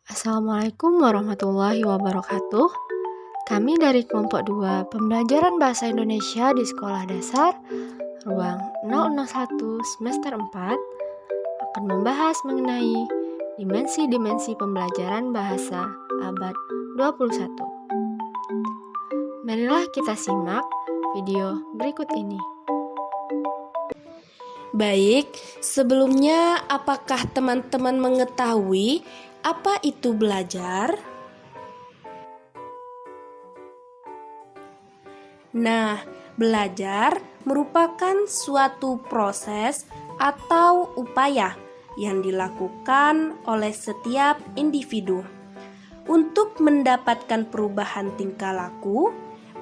Assalamualaikum warahmatullahi wabarakatuh. Kami dari kelompok 2 Pembelajaran Bahasa Indonesia di Sekolah Dasar Ruang 001 semester 4 akan membahas mengenai dimensi-dimensi pembelajaran bahasa abad 21. Marilah kita simak video berikut ini. Baik, sebelumnya apakah teman-teman mengetahui apa itu belajar? Nah, belajar merupakan suatu proses atau upaya yang dilakukan oleh setiap individu untuk mendapatkan perubahan tingkah laku,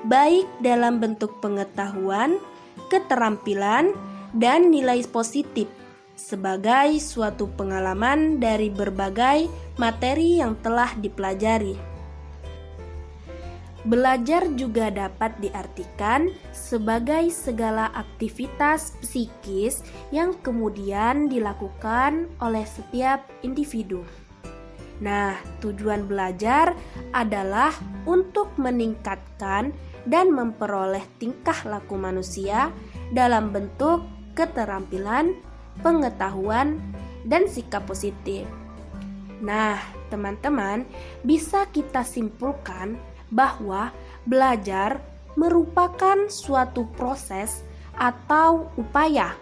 baik dalam bentuk pengetahuan, keterampilan, dan nilai positif sebagai suatu pengalaman dari berbagai materi yang telah dipelajari. Belajar juga dapat diartikan sebagai segala aktivitas psikis yang kemudian dilakukan oleh setiap individu. Nah, tujuan belajar adalah untuk meningkatkan dan memperoleh tingkah laku manusia dalam bentuk keterampilan, pengetahuan, dan sikap positif. Nah, teman-teman, bisa kita simpulkan bahwa belajar merupakan suatu proses atau upaya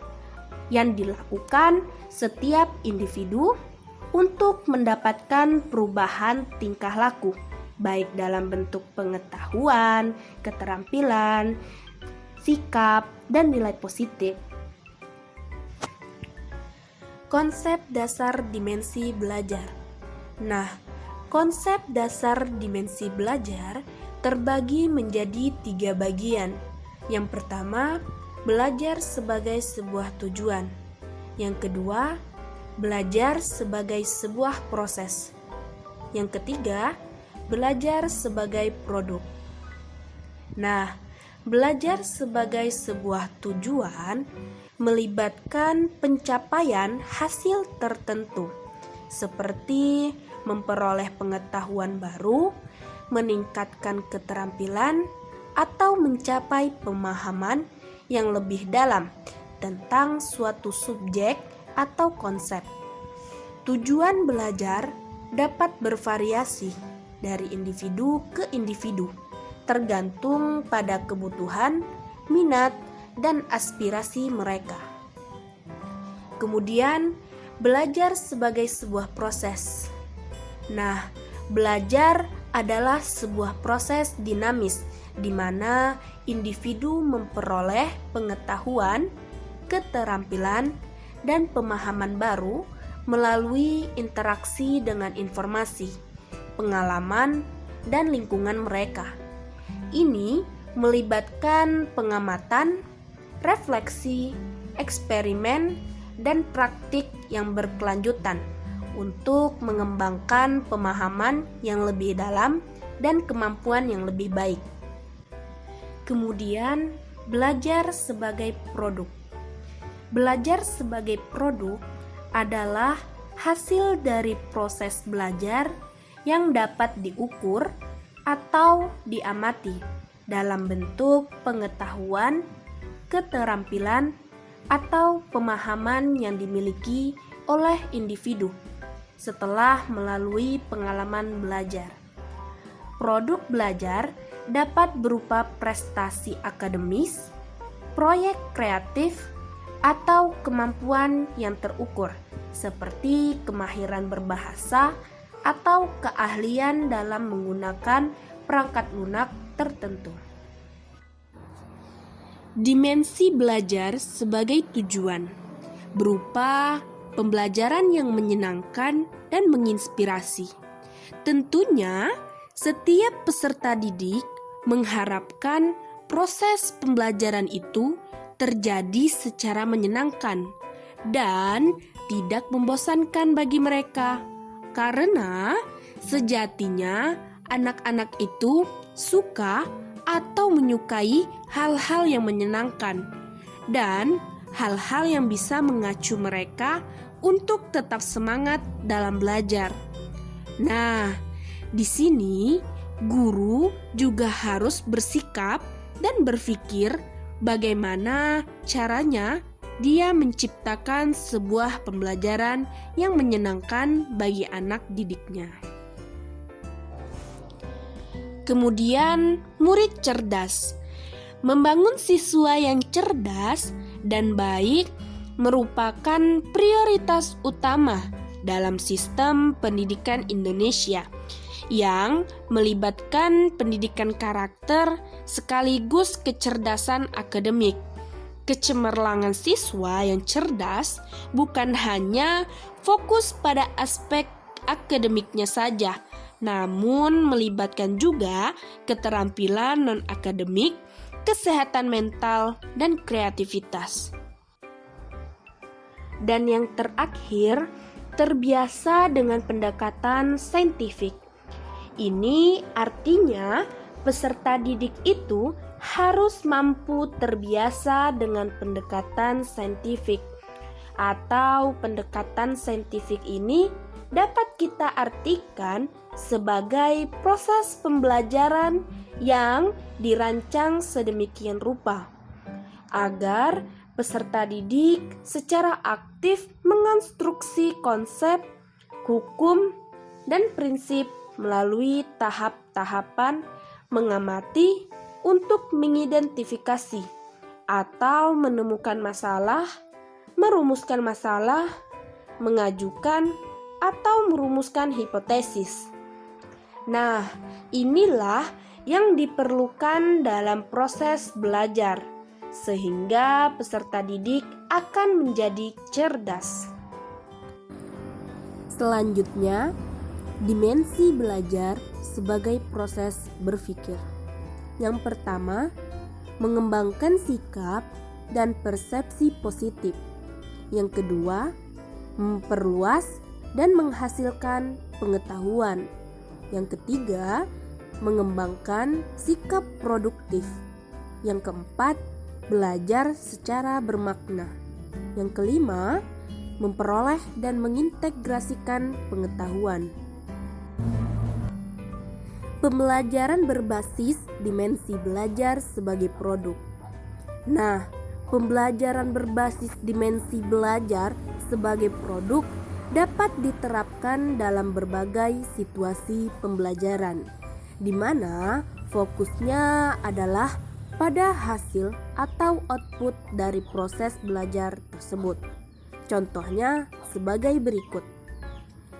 yang dilakukan setiap individu untuk mendapatkan perubahan tingkah laku, baik dalam bentuk pengetahuan, keterampilan, sikap, dan nilai positif. Konsep dasar dimensi belajar. Nah, konsep dasar dimensi belajar terbagi menjadi 3 bagian. Yang pertama, belajar sebagai sebuah tujuan. Yang kedua, belajar sebagai sebuah proses. Yang ketiga, belajar sebagai produk. Nah, belajar sebagai sebuah tujuan melibatkan pencapaian hasil tertentu, seperti memperoleh pengetahuan baru, meningkatkan keterampilan, atau mencapai pemahaman yang lebih dalam tentang suatu subjek atau konsep. Tujuan belajar dapat bervariasi dari individu ke individu, tergantung pada kebutuhan, minat, dan aspirasi mereka. Kemudian, belajar sebagai sebuah proses. Nah, belajar adalah sebuah proses dinamis di mana individu memperoleh pengetahuan, keterampilan, dan pemahaman baru melalui interaksi dengan informasi, pengalaman, dan lingkungan mereka. Ini melibatkan pengamatan, refleksi, eksperimen, dan praktik yang berkelanjutan untuk mengembangkan pemahaman yang lebih dalam dan kemampuan yang lebih baik. Kemudian, belajar sebagai produk. Belajar sebagai produk adalah hasil dari proses belajar yang dapat diukur atau diamati dalam bentuk pengetahuan, keterampilan, atau pemahaman yang dimiliki oleh individu setelah melalui pengalaman belajar. Produk belajar dapat berupa prestasi akademis, proyek kreatif, atau kemampuan yang terukur seperti kemahiran berbahasa atau keahlian dalam menggunakan perangkat lunak tertentu. Dimensi belajar sebagai tujuan berupa pembelajaran yang menyenangkan dan menginspirasi. Tentunya, setiap peserta didik mengharapkan proses pembelajaran itu terjadi secara menyenangkan dan tidak membosankan bagi mereka, karena sejatinya anak-anak itu suka atau menyukai hal-hal yang menyenangkan dan hal-hal yang bisa mengacu mereka untuk tetap semangat dalam belajar. Nah, di sini guru juga harus bersikap dan berpikir bagaimana caranya dia menciptakan sebuah pembelajaran yang menyenangkan bagi anak didiknya. Kemudian, murid cerdas. Membangun siswa yang cerdas dan baik merupakan prioritas utama dalam sistem pendidikan Indonesia yang melibatkan pendidikan karakter sekaligus kecerdasan akademik. Kecemerlangan siswa yang cerdas bukan hanya fokus pada aspek akademiknya saja, namun melibatkan juga keterampilan non-akademik, kesehatan mental, dan kreativitas. Dan yang terakhir, terbiasa dengan pendekatan saintifik. Ini artinya peserta didik itu harus mampu terbiasa dengan pendekatan saintifik. Atau pendekatan saintifik ini dapat kita artikan sebagai proses pembelajaran yang dirancang sedemikian rupa agar peserta didik secara aktif mengonstruksi konsep, hukum, dan prinsip melalui tahap-tahapan mengamati untuk mengidentifikasi atau menemukan masalah, merumuskan masalah, mengajukan atau merumuskan hipotesis. Nah, inilah yang diperlukan dalam proses belajar, sehingga peserta didik akan menjadi cerdas. Selanjutnya, dimensi belajar sebagai proses berpikir. Yang pertama, mengembangkan sikap dan persepsi positif. Yang kedua, memperluas dan menghasilkan pengetahuan. Yang ketiga, mengembangkan sikap produktif. Yang keempat, belajar secara bermakna. Yang kelima, memperoleh dan mengintegrasikan pengetahuan. Pembelajaran berbasis dimensi belajar sebagai produk. Nah, pembelajaran berbasis dimensi belajar sebagai produk dapat diterapkan dalam berbagai situasi pembelajaran, di mana fokusnya adalah pada hasil atau output dari proses belajar tersebut. Contohnya sebagai berikut.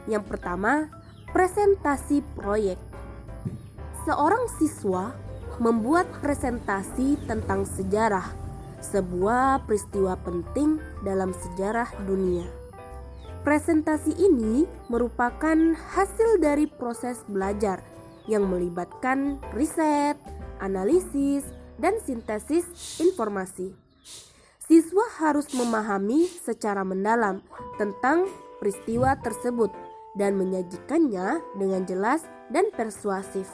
Yang pertama, presentasi proyek. Seorang siswa membuat presentasi tentang sejarah, sebuah peristiwa penting dalam sejarah dunia. Presentasi ini merupakan hasil dari proses belajar yang melibatkan riset, analisis, dan sintesis informasi. Siswa harus memahami secara mendalam tentang peristiwa tersebut dan menyajikannya dengan jelas dan persuasif.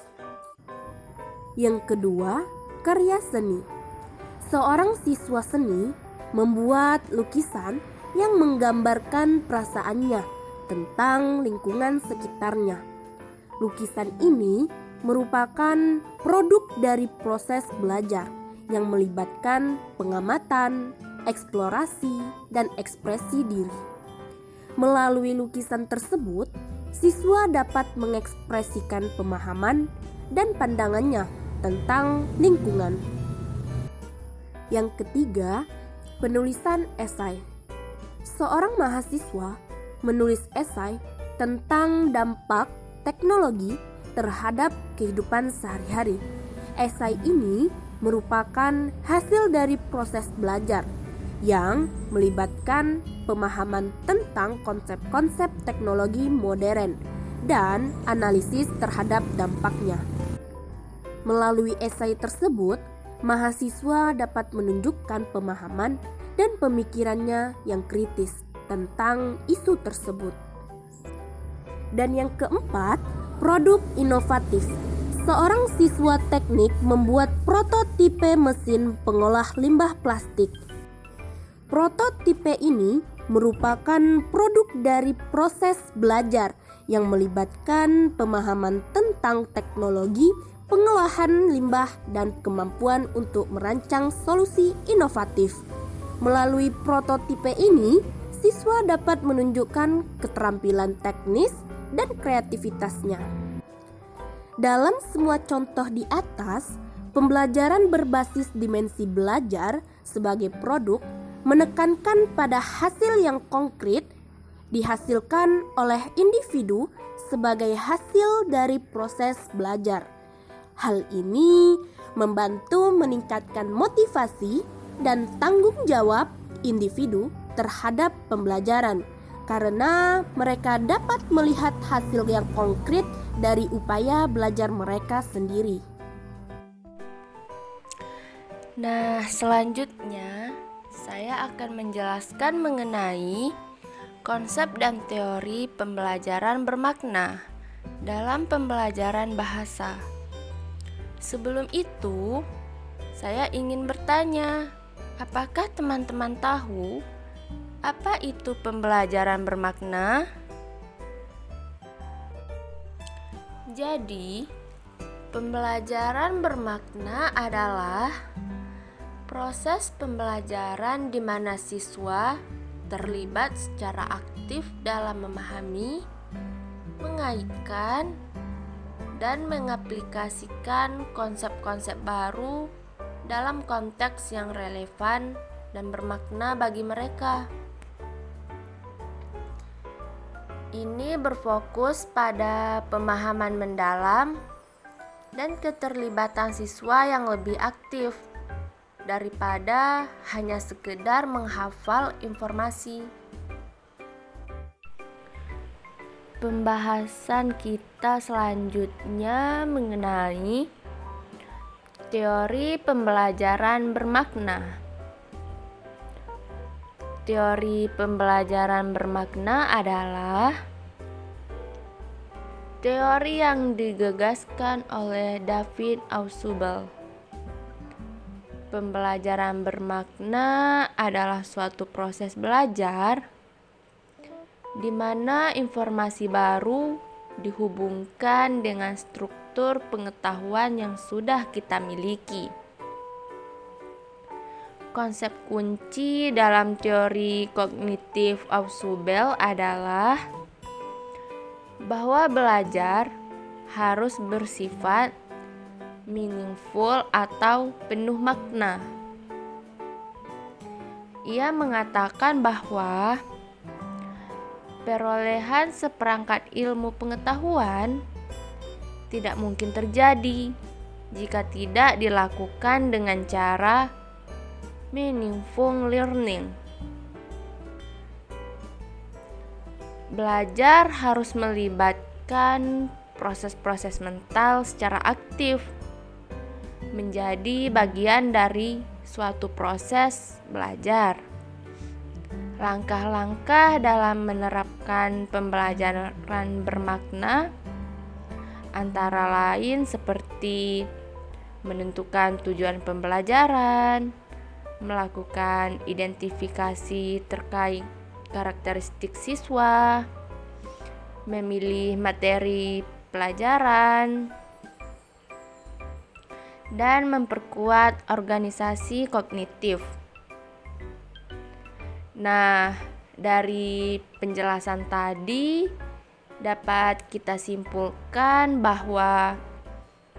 Yang kedua, karya seni. Seorang siswa seni membuat lukisan yang menggambarkan perasaannya tentang lingkungan sekitarnya. Lukisan ini merupakan produk dari proses belajar yang melibatkan pengamatan, eksplorasi, dan ekspresi diri. Melalui lukisan tersebut, siswa dapat mengekspresikan pemahaman dan pandangannya tentang lingkungan. Yang ketiga, penulisan esai. Seorang mahasiswa menulis esai tentang dampak teknologi terhadap kehidupan sehari-hari. Esai ini merupakan hasil dari proses belajar yang melibatkan pemahaman tentang konsep-konsep teknologi modern dan analisis terhadap dampaknya. Melalui esai tersebut, mahasiswa dapat menunjukkan pemahaman dan pemikirannya yang kritis tentang isu tersebut. Dan yang keempat, produk inovatif. Seorang siswa teknik membuat prototipe mesin pengolah limbah plastik. Prototipe ini merupakan produk dari proses belajar yang melibatkan pemahaman tentang teknologi, pengolahan limbah, dan kemampuan untuk merancang solusi inovatif. Melalui prototipe ini, siswa dapat menunjukkan keterampilan teknis dan kreativitasnya. Dalam semua contoh di atas, pembelajaran berbasis dimensi belajar sebagai produk menekankan pada hasil yang konkret dihasilkan oleh individu sebagai hasil dari proses belajar. Hal ini membantu meningkatkan motivasi dan tanggung jawab individu terhadap pembelajaran karena mereka dapat melihat hasil yang konkret dari upaya belajar mereka sendiri. Nah, selanjutnya saya akan menjelaskan mengenai konsep dan teori pembelajaran bermakna dalam pembelajaran bahasa. Sebelum itu, saya ingin bertanya, apakah teman-teman tahu apa itu pembelajaran bermakna? Jadi, pembelajaran bermakna adalah proses pembelajaran di mana siswa terlibat secara aktif dalam memahami, mengaitkan, dan mengaplikasikan konsep-konsep baru dalam konteks yang relevan dan bermakna bagi mereka. Ini berfokus pada pemahaman mendalam dan keterlibatan siswa yang lebih aktif daripada hanya sekedar menghafal informasi. Pembahasan kita selanjutnya mengenai teori pembelajaran bermakna. Teori pembelajaran bermakna adalah teori yang digagaskan oleh David Ausubel. Pembelajaran bermakna adalah suatu proses belajar di mana informasi baru dihubungkan dengan struktur pengetahuan yang sudah kita miliki. Konsep kunci dalam teori kognitif Ausubel adalah bahwa belajar harus bersifat meaningful atau penuh makna. Ia mengatakan bahwa perolehan seperangkat ilmu pengetahuan tidak mungkin terjadi jika tidak dilakukan dengan cara meaningful learning. Belajar harus melibatkan proses-proses mental secara aktif, menjadi bagian dari suatu proses belajar. Langkah-langkah dalam menerapkan pembelajaran bermakna antara lain seperti menentukan tujuan pembelajaran, melakukan identifikasi terkait karakteristik siswa, memilih materi pelajaran, dan memperkuat organisasi kognitif. Nah, dari penjelasan tadi dapat kita simpulkan bahwa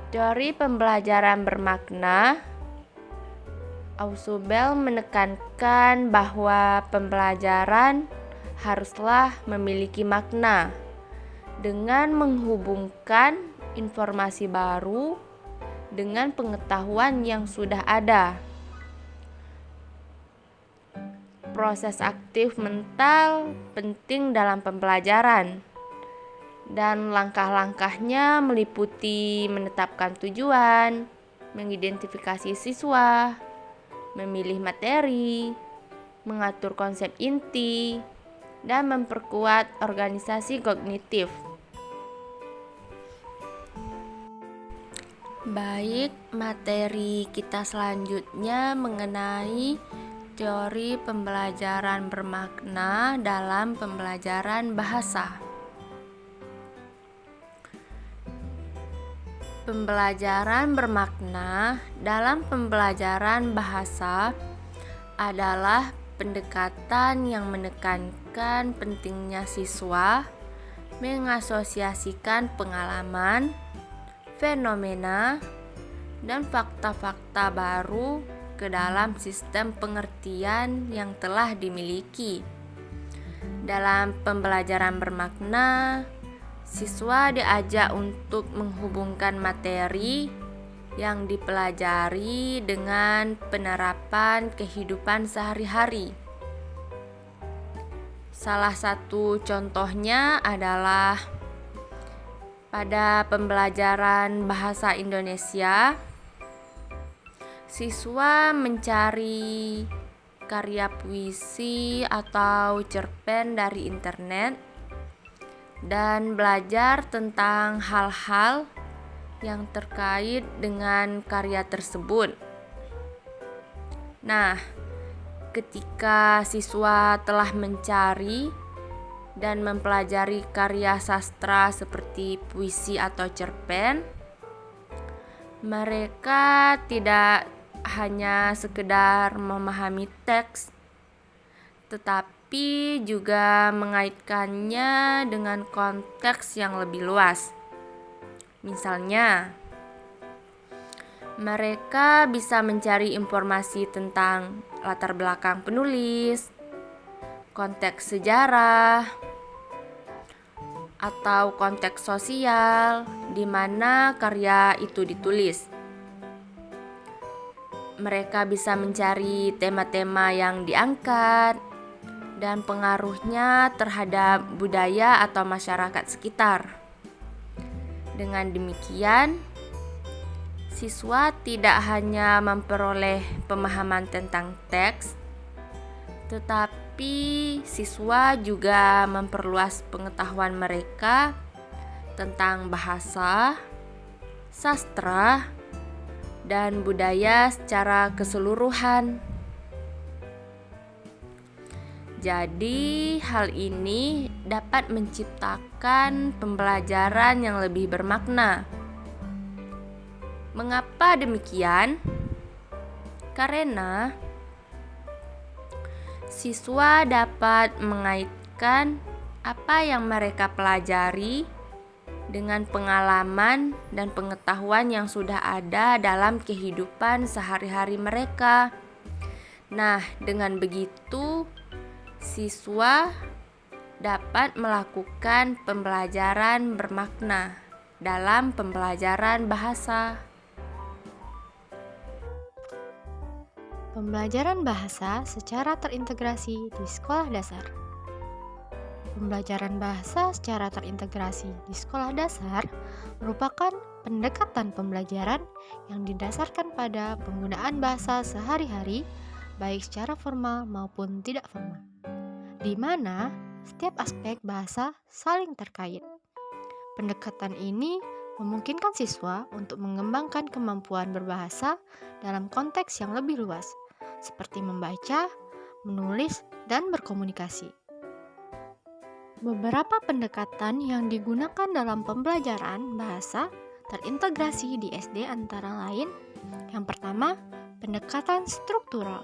teori pembelajaran bermakna, Ausubel menekankan bahwa pembelajaran haruslah memiliki makna dengan menghubungkan informasi baru dengan pengetahuan yang sudah ada. Proses aktif mental penting dalam pembelajaran, dan langkah-langkahnya meliputi menetapkan tujuan, mengidentifikasi siswa, memilih materi, mengatur konsep inti, dan memperkuat organisasi kognitif. Baik, materi kita selanjutnya mengenai teori pembelajaran bermakna dalam pembelajaran bahasa. Pembelajaran bermakna dalam pembelajaran bahasa adalah pendekatan yang menekankan pentingnya siswa mengasosiasikan pengalaman, fenomena, dan fakta-fakta baru ke dalam sistem pengertian yang telah dimiliki. Dalam pembelajaran bermakna, siswa diajak untuk menghubungkan materi yang dipelajari dengan penerapan kehidupan sehari-hari. Salah satu contohnya adalah pada pembelajaran bahasa Indonesia, siswa mencari karya puisi atau cerpen dari internet dan belajar tentang hal-hal yang terkait dengan karya tersebut. Nah, ketika siswa telah mencari dan mempelajari karya sastra seperti puisi atau cerpen, mereka tidak hanya sekedar memahami teks, tetapi juga mengaitkannya dengan konteks yang lebih luas. Misalnya, mereka bisa mencari informasi tentang latar belakang penulis, konteks sejarah, atau konteks sosial di mana karya itu ditulis. Mereka bisa mencari tema-tema yang diangkat dan pengaruhnya terhadap budaya atau masyarakat sekitar. Dengan demikian, siswa tidak hanya memperoleh pemahaman tentang teks, tetapi siswa juga memperluas pengetahuan mereka tentang bahasa, sastra, dan budaya secara keseluruhan. Jadi, hal ini dapat menciptakan pembelajaran yang lebih bermakna. Mengapa demikian? Karena siswa dapat mengaitkan apa yang mereka pelajari dengan pengalaman dan pengetahuan yang sudah ada dalam kehidupan sehari-hari mereka. Nah, dengan begitu, siswa dapat melakukan pembelajaran bermakna dalam pembelajaran bahasa. Pembelajaran bahasa secara terintegrasi di sekolah dasar. Pembelajaran bahasa secara terintegrasi di sekolah dasar merupakan pendekatan pembelajaran yang didasarkan pada penggunaan bahasa sehari-hari, baik secara formal maupun tidak formal, di mana setiap aspek bahasa saling terkait. Pendekatan ini memungkinkan siswa untuk mengembangkan kemampuan berbahasa dalam konteks yang lebih luas, seperti membaca, menulis, dan berkomunikasi. Beberapa pendekatan yang digunakan dalam pembelajaran bahasa terintegrasi di SD antara lain: yang pertama, pendekatan struktural;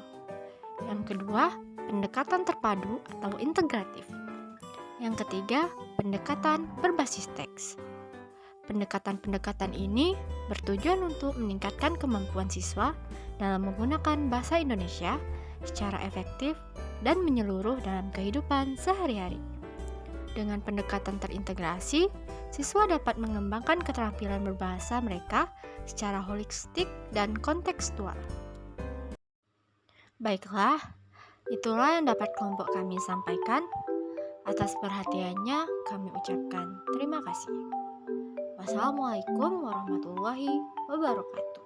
yang kedua, pendekatan terpadu atau integratif; yang ketiga, pendekatan berbasis teks. Pendekatan-pendekatan ini bertujuan untuk meningkatkan kemampuan siswa dalam menggunakan bahasa Indonesia secara efektif dan menyeluruh dalam kehidupan sehari-hari. Dengan pendekatan terintegrasi, siswa dapat mengembangkan keterampilan berbahasa mereka secara holistik dan kontekstual. Baiklah, itulah yang dapat kelompok kami sampaikan. Atas perhatiannya, kami ucapkan terima kasih. Wassalamualaikum warahmatullahi wabarakatuh.